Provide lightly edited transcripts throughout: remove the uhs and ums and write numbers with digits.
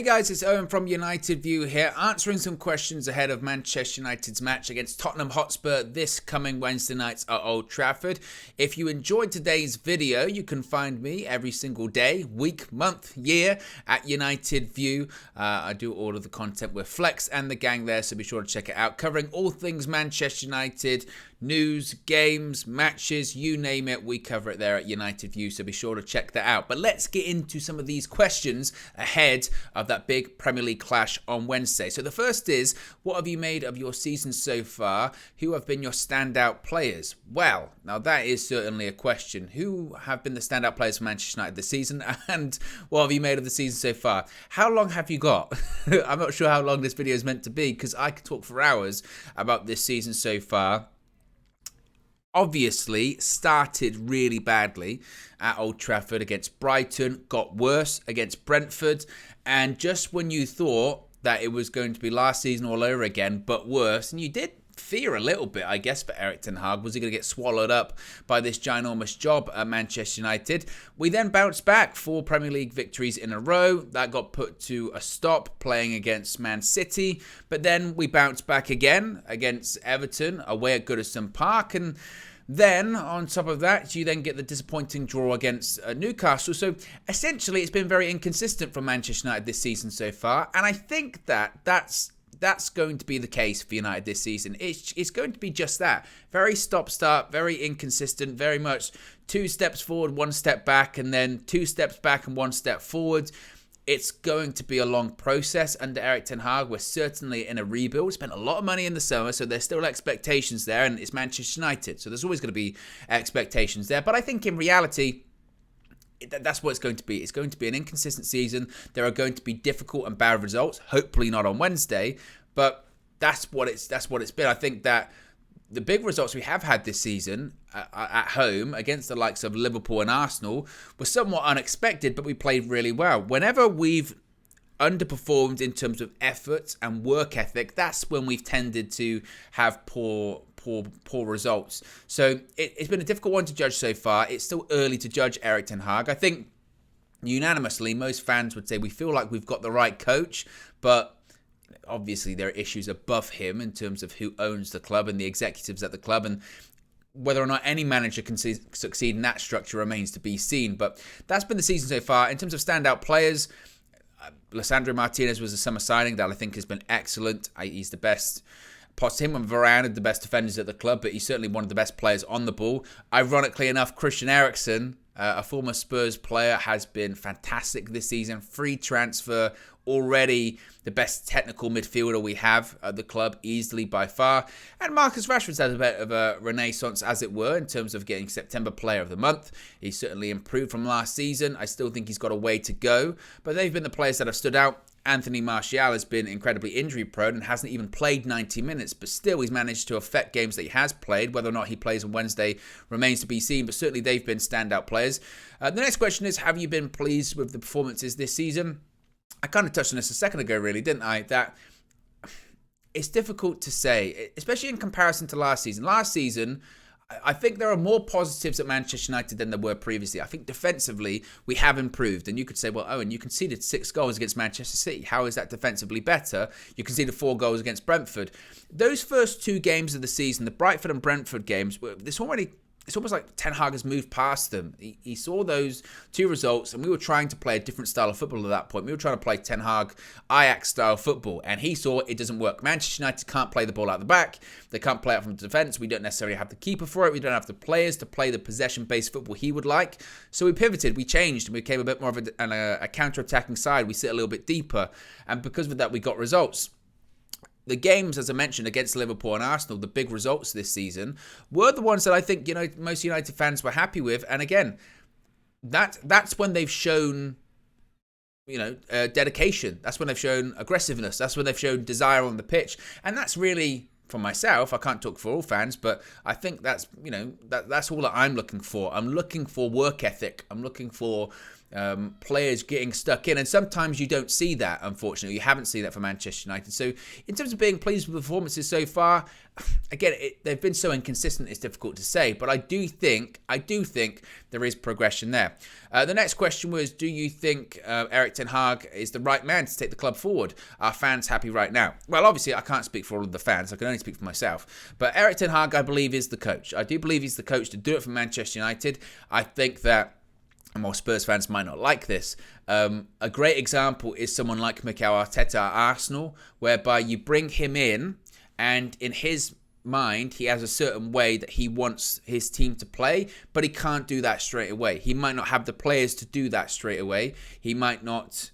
guys, it's Owen from United View here, answering some questions ahead of Manchester United's match against Tottenham Hotspur this coming Wednesday night at Old Trafford. If you enjoyed today's video, you can find me every single day, week, month, year at United View. I do all of the content with Flex and the gang there, so be sure to check it out, covering all things Manchester United, news, games, matches, you name it, we cover it there at United View, so be sure to check that out. But let's get into some of these questions ahead of that big Premier League clash on Wednesday. So the first is, what have you made of your season so far? Who have been your standout players? Well, now that is certainly a question. Who have been the standout players for Manchester United this season, and what have you made of the season so far? How long have you got? I'm not sure how long this video is meant to be, because I could talk for hours about this season so far. Obviously started really badly at Old Trafford against Brighton, got worse against Brentford, and just when you thought that it was going to be last season all over again, but worse, and you did fear a little bit, I guess, for Erik ten Hag. Was he going to get swallowed up by this ginormous job at Manchester United? We then bounced back 4 Premier League victories in a row. That got put to a stop playing against Man City. But then we bounced back again against Everton away at Goodison Park. And then, on top of that, you then get the disappointing draw against Newcastle. So, essentially, it's been very inconsistent from Manchester United this season so far. And I think that's going to be the case for United this season. It's going to be just that. Very stop-start, very inconsistent, very much 2 steps forward, 1 step back, and then 2 steps back and 1 step forward. It's going to be a long process under Erik ten Hag. We're certainly in a rebuild. Spent a lot of money in the summer, so there's still expectations there, and it's Manchester United, so there's always going to be expectations there. But I think in reality, that's what it's going to be. It's going to be an inconsistent season. There are going to be difficult and bad results. Hopefully not on Wednesday, but that's what it's been. I think that the big results we have had this season at home against the likes of Liverpool and Arsenal were somewhat unexpected, but we played really well. Whenever we've underperformed in terms of effort and work ethic, that's when we've tended to have poor results. So it's been a difficult one to judge so far. It's still early to judge Erik ten Hag. I think unanimously most fans would say we feel like we've got the right coach, but obviously there are issues above him in terms of who owns the club and the executives at the club, and whether or not any manager can succeed in that structure remains to be seen. But that's been the season so far. In terms of standout players, Lisandro Martinez was a summer signing that I think has been excellent. He's the best. Him and Varane are the best defenders at the club, but he's certainly one of the best players on the ball. Ironically enough, Christian Eriksen, a former Spurs player, has been fantastic this season. Free transfer, already the best technical midfielder we have at the club, easily by far. And Marcus Rashford's had a bit of a renaissance, as it were, in terms of getting September Player of the Month. He's certainly improved from last season. I still think he's got a way to go, but they've been the players that have stood out. Anthony Martial has been incredibly injury prone and hasn't even played 90 minutes, but still he's managed to affect games that he has played. Whether or not he plays on Wednesday remains to be seen, but certainly they've been standout players. The next question is, have you been pleased with the performances this season? I kind of touched on this a second ago, really, didn't I? That it's difficult to say, especially in comparison to last season. Last season, I think there are more positives at Manchester United than there were previously. I think defensively, we have improved. And you could say, well, Owen, you conceded 6 goals against Manchester City. How is that defensively better? You conceded 4 goals against Brentford. Those first 2 games of the season, the Brentford and Brentford games, it's almost like Ten Hag has moved past them. He saw those 2 results, and we were trying to play a different style of football at that point. We were trying to play Ten Hag Ajax-style football, and he saw it doesn't work. Manchester United can't play the ball out the back. They can't play out from the defence. We don't necessarily have the keeper for it. We don't have the players to play the possession-based football he would like. So we pivoted, we changed, and we became a bit more of a counter-attacking side. We sit a little bit deeper, and because of that, we got results. The games, as I mentioned, against Liverpool and Arsenal, the big results this season, were the ones that I think, most United fans were happy with. And again, that's when they've shown, dedication. That's when they've shown aggressiveness. That's when they've shown desire on the pitch. And that's really, for myself, I can't talk for all fans, but I think that's all that I'm looking for. I'm looking for work ethic. I'm looking for players getting stuck in, and sometimes you don't see that. Unfortunately, you haven't seen that for Manchester United. So, in terms of being pleased with the performances so far, again, they've been so inconsistent. It's difficult to say, but I do think there is progression there. The next question was, do you think Erik ten Hag is the right man to take the club forward? Are fans happy right now? Well, obviously, I can't speak for all of the fans. I can only speak for myself. But Erik ten Hag, I believe, is the coach. I do believe he's the coach to do it for Manchester United. I think that, and while Spurs fans might not like this, a great example is someone like Mikel Arteta at Arsenal, whereby you bring him in, and in his mind, he has a certain way that he wants his team to play, but he can't do that straight away. He might not have the players to do that straight away. He might not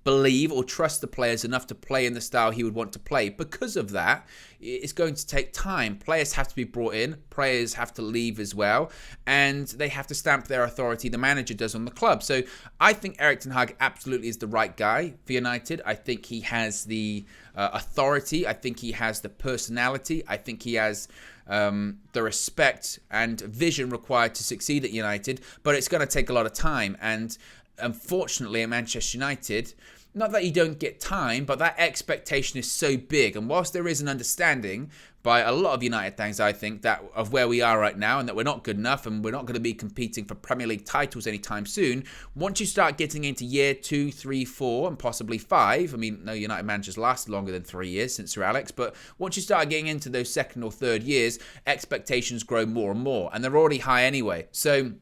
believe or trust the players enough to play in the style he would want to play. Because of that, it's going to take time. Players have to be brought in, players have to leave as well, and they have to stamp their authority, the manager does, on the club. So I think Erik ten Hag absolutely is the right guy for United. I think he has the authority, I think he has the personality, I think he has the respect and vision required to succeed at United, but it's going to take a lot of time. And unfortunately, at Manchester United, not that you don't get time, but that expectation is so big. And whilst there is an understanding by a lot of United fans, I think, that of where we are right now and that we're not good enough and we're not going to be competing for Premier League titles anytime soon, once you start getting into year 2, 3, 4 and possibly 5, I mean, no United managers last longer than 3 years since Sir Alex, but once you start getting into those second or third years, expectations grow more and more, and they're already high anyway. So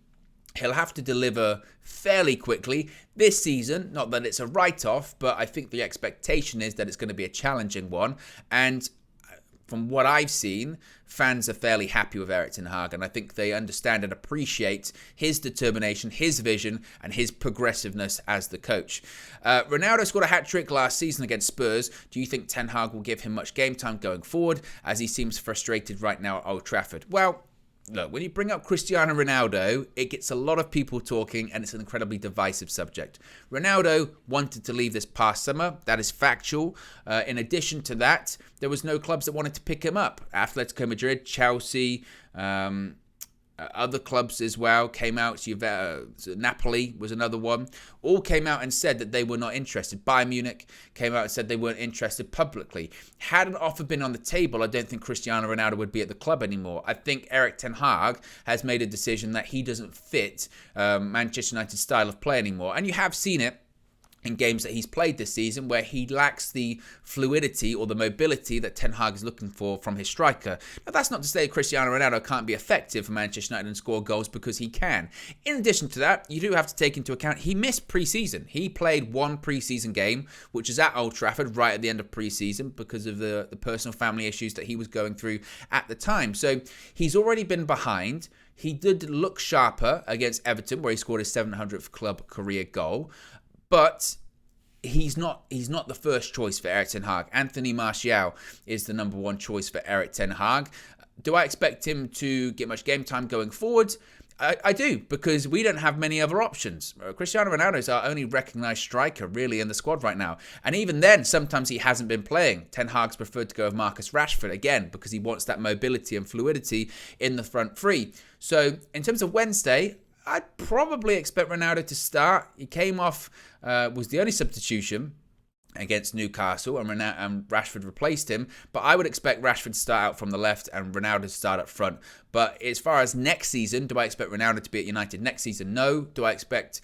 he'll have to deliver fairly quickly this season. Not that it's a write-off, but I think the expectation is that it's going to be a challenging one. And from what I've seen, fans are fairly happy with Erik ten Hag, and I think they understand and appreciate his determination, his vision, and his progressiveness as the coach. Ronaldo scored a hat-trick last season against Spurs. Do you think ten Hag will give him much game time going forward, as he seems frustrated right now at Old Trafford? Well, look, when you bring up Cristiano Ronaldo, it gets a lot of people talking, and it's an incredibly divisive subject. Ronaldo wanted to leave this past summer. That is factual. In addition to that, there was no clubs that wanted to pick him up. Atletico Madrid, Chelsea, other clubs as well came out. Napoli was another one. All came out and said that they were not interested. Bayern Munich came out and said they weren't interested publicly. Had an offer been on the table, I don't think Cristiano Ronaldo would be at the club anymore. I think Erik ten Hag has made a decision that he doesn't fit Manchester United's style of play anymore. And you have seen it in games that he's played this season, where he lacks the fluidity or the mobility that Ten Hag is looking for from his striker. Now, that's not to say Cristiano Ronaldo can't be effective for Manchester United and score goals, because he can. In addition to that, you do have to take into account he missed pre-season. He played one pre-season game, which is at Old Trafford right at the end of pre-season, because of the personal family issues that he was going through at the time. So he's already been behind. He did look sharper against Everton, where he scored his 700th club career goal. But he's not the first choice for Erik ten Hag. Anthony Martial is the number one choice for Erik ten Hag. Do I expect him to get much game time going forward? I do, because we don't have many other options. Cristiano Ronaldo is our only recognised striker really in the squad right now. And even then, sometimes he hasn't been playing. Ten Hag's preferred to go with Marcus Rashford, again, because he wants that mobility and fluidity in the front three. So in terms of Wednesday, I'd probably expect Ronaldo to start. He came off, was the only substitution against Newcastle, and Rashford replaced him. But I would expect Rashford to start out from the left and Ronaldo to start up front. But as far as next season, do I expect Ronaldo to be at United next season? No. Do I expect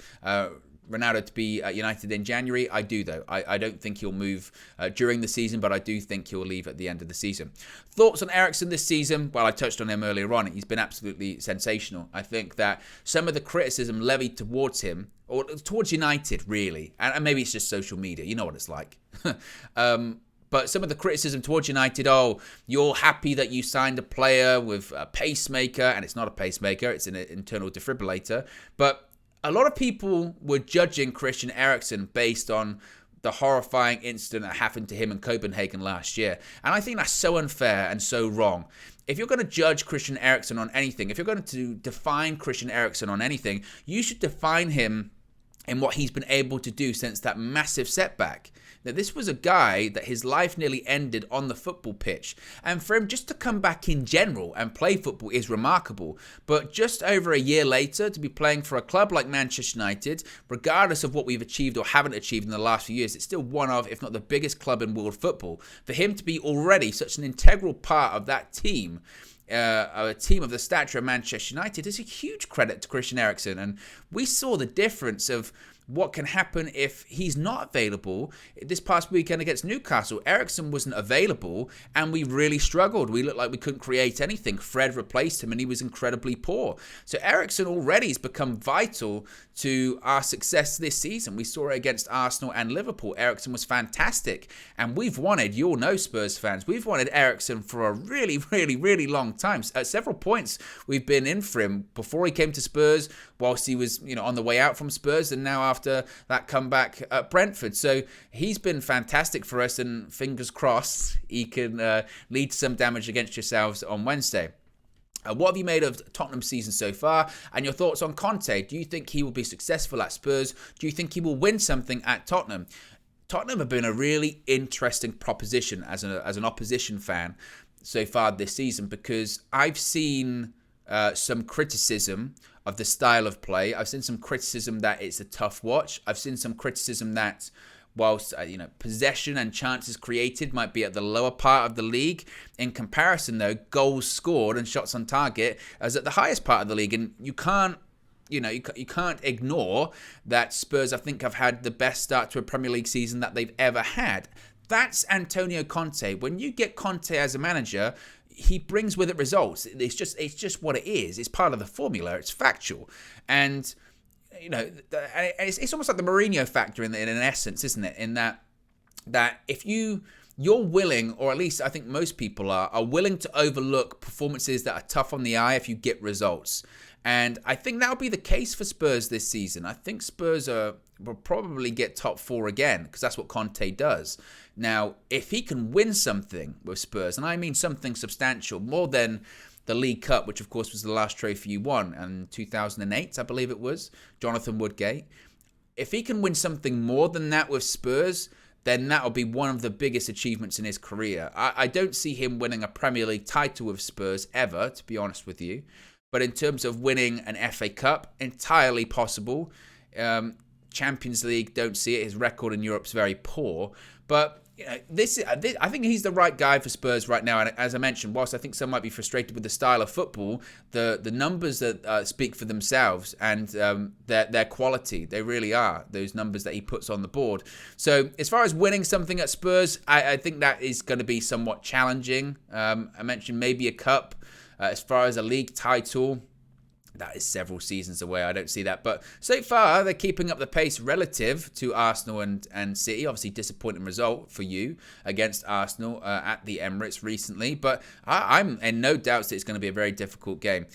Ronaldo to be at United in January? I do, though. I don't think he'll move during the season, but I do think he'll leave at the end of the season. Thoughts on Eriksen this season? Well, I touched on him earlier on. He's been absolutely sensational. I think that some of the criticism levied towards him, or towards United, really, and maybe it's just social media, you know what it's like. But some of the criticism towards United, you're happy that you signed a player with a pacemaker, and it's not a pacemaker, it's an internal defibrillator. But a lot of people were judging Christian Eriksen based on the horrifying incident that happened to him in Copenhagen last year. And I think that's so unfair and so wrong. If you're going to judge Christian Eriksen on anything, if you're going to define Christian Eriksen on anything, you should define him in what he's been able to do since that massive setback. that this was a guy that his life nearly ended on the football pitch. And for him just to come back in general and play football is remarkable. But just over a year later, to be playing for a club like Manchester United, regardless of what we've achieved or haven't achieved in the last few years, it's still one of, if not the biggest club in world football. For him to be already such an integral part of that team, a team of the stature of Manchester United, is a huge credit to Christian Eriksen. And we saw the difference of what can happen if he's not available. This past weekend against Newcastle, Eriksen wasn't available and we really struggled. We looked like we couldn't create anything. Fred replaced him and he was incredibly poor. So Eriksen already has become vital to our success this season. We saw it against Arsenal and Liverpool. Eriksen was fantastic. And we've wanted, you all know Spurs fans, we've wanted Eriksen for a really, really, really long time. At several points we've been in for him before he came to Spurs, whilst he was, on the way out from Spurs, and now after that comeback at Brentford. So he's been fantastic for us, and fingers crossed he can lead to some damage against yourselves on Wednesday. What have you made of Tottenham's season so far? And your thoughts on Conte? Do you think he will be successful at Spurs? Do you think he will win something at Tottenham? Tottenham have been a really interesting proposition as an opposition fan so far this season, because I've seen some criticism of the style of play. I've seen some criticism that it's a tough watch. I've seen some criticism that whilst possession and chances created might be at the lower part of the league, in comparison though, goals scored and shots on target is at the highest part of the league. And you can't ignore that Spurs, I think, have had the best start to a Premier League season that they've ever had. That's Antonio Conte. When you get Conte as a manager, he brings with it results. It's just what it is. It's part of the formula. It's factual. And, it's almost like the Mourinho factor in an essence, isn't it? In that if you're willing, or at least I think most people are willing to overlook performances that are tough on the eye if you get results. And I think that'll be the case for Spurs this season. I think Spurs will probably get top 4 again, because that's what Conte does. Now, if he can win something with Spurs, and I mean something substantial, more than the League Cup, which of course was the last trophy you won in 2008, I believe it was, Jonathan Woodgate. If he can win something more than that with Spurs, then that'll be one of the biggest achievements in his career. I don't see him winning a Premier League title with Spurs ever, to be honest with you. But in terms of winning an FA Cup, entirely possible. Champions League, don't see it. His record in Europe's very poor. But I think he's the right guy for Spurs right now. And as I mentioned, whilst I think some might be frustrated with the style of football, the numbers that speak for themselves, and their quality, they really are, those numbers that he puts on the board. So as far as winning something at Spurs, I think that is going to be somewhat challenging. I mentioned maybe a cup. As far as a league title, that is several seasons away. I don't see that. But so far, they're keeping up the pace relative to Arsenal and City. Obviously, disappointing result for you against Arsenal at the Emirates recently. But I'm in no doubt that it's going to be a very difficult game.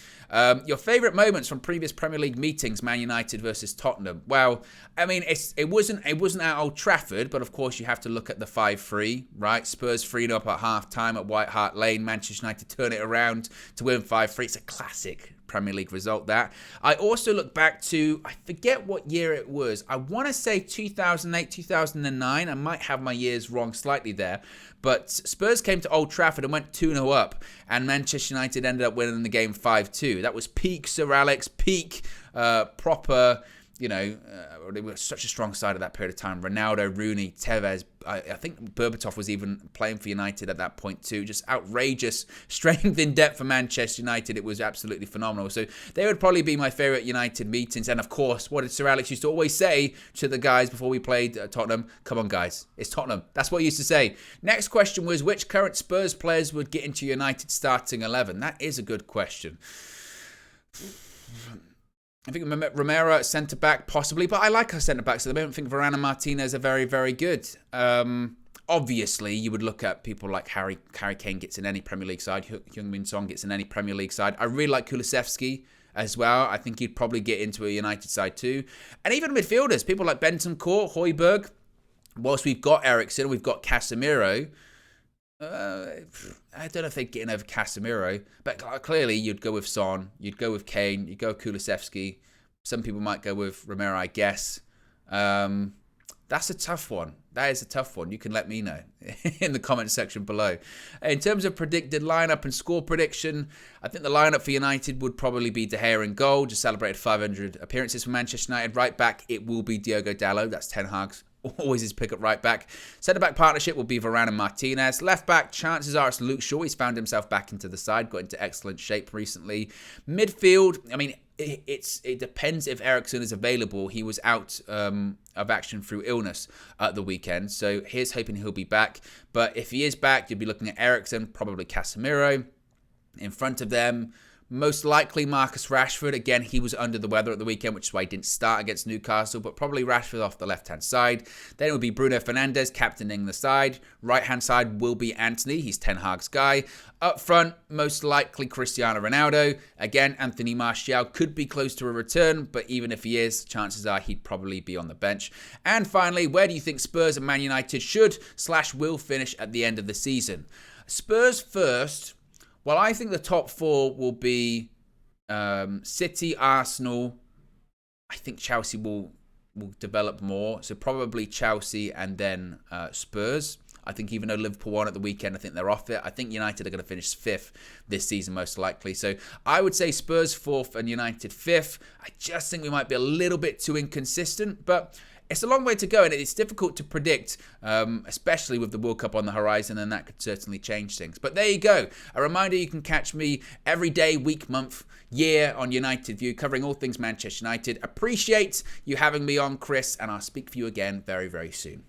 Your favourite moments from previous Premier League meetings, Man United versus Tottenham? Well, I mean, it wasn't at Old Trafford, but of course you have to look at the 5-3, right? Spurs 3-0 up at half-time at White Hart Lane. Manchester United turn it around to win 5-3. It's a classic Premier League result, that. I also look back to, I forget what year it was. I want to say 2008, 2009. I might have my years wrong slightly there. But Spurs came to Old Trafford and went 2-0 up. And Manchester United ended up winning the game 5-2. That was peak Sir Alex, peak proper, they were such a strong side at that period of time. Ronaldo, Rooney, Tevez. I think Berbatov was even playing for United at that point too. Just outrageous strength in depth for Manchester United. It was absolutely phenomenal. So they would probably be my favourite United meetings. And of course, what did Sir Alex used to always say to the guys before we played Tottenham? Come on, guys. It's Tottenham. That's what he used to say. Next question was, which current Spurs players would get into United starting 11? That is a good question. I think Romero at centre-back, possibly. But I like our centre-backs at the moment. I think Varane and Martinez are very, very good. Obviously, you would look at people like Harry Kane gets in any Premier League side. Heung-min Son gets in any Premier League side. I really like Kulusevski as well. I think he'd probably get into a United side too. And even midfielders, people like Bentancur, Højbjerg. Whilst we've got Eriksen, we've got Casemiro. I don't know if they'd get in over Casemiro, but clearly you'd go with Son, you'd go with Kane, you'd go with Kulusevski. Some people might go with Romero, I guess. That's a tough one. That is a tough one. You can let me know in the comment section below. In terms of predicted lineup and score prediction, I think the lineup for United would probably be De Gea in goal. Just celebrated 500 appearances for Manchester United. Right back, it will be Diogo Dalot. That's Ten Hag's always his pick at right back. Centre-back partnership will be Varane and Martinez. Left-back, chances are it's Luke Shaw. He's found himself back into the side, got into excellent shape recently. Midfield, I mean, it depends if Eriksen is available. He was out of action through illness at the weekend, so here's hoping he'll be back. But if he is back, you'll be looking at Eriksen, probably Casemiro. In front of them, most likely Marcus Rashford. Again, he was under the weather at the weekend, which is why he didn't start against Newcastle, but probably Rashford off the left-hand side. Then it will be Bruno Fernandes captaining the side. Right-hand side will be Antony. He's Ten Hag's guy. Up front, most likely Cristiano Ronaldo. Again, Anthony Martial could be close to a return, but even if he is, chances are he'd probably be on the bench. And finally, where do you think Spurs and Man United should/will finish at the end of the season? Spurs first. Well, I think the top four will be City, Arsenal. I think Chelsea will develop more. So probably Chelsea and then Spurs. I think even though Liverpool won at the weekend, I think they're off it. I think United are going to finish 5th this season, most likely. So I would say Spurs 4th and United 5th. I just think we might be a little bit too inconsistent, but it's a long way to go, and it's difficult to predict, especially with the World Cup on the horizon, and that could certainly change things. But there you go. A reminder, you can catch me every day, week, month, year on United View, covering all things Manchester United. Appreciate you having me on, Chris, and I'll speak for you again very, very soon.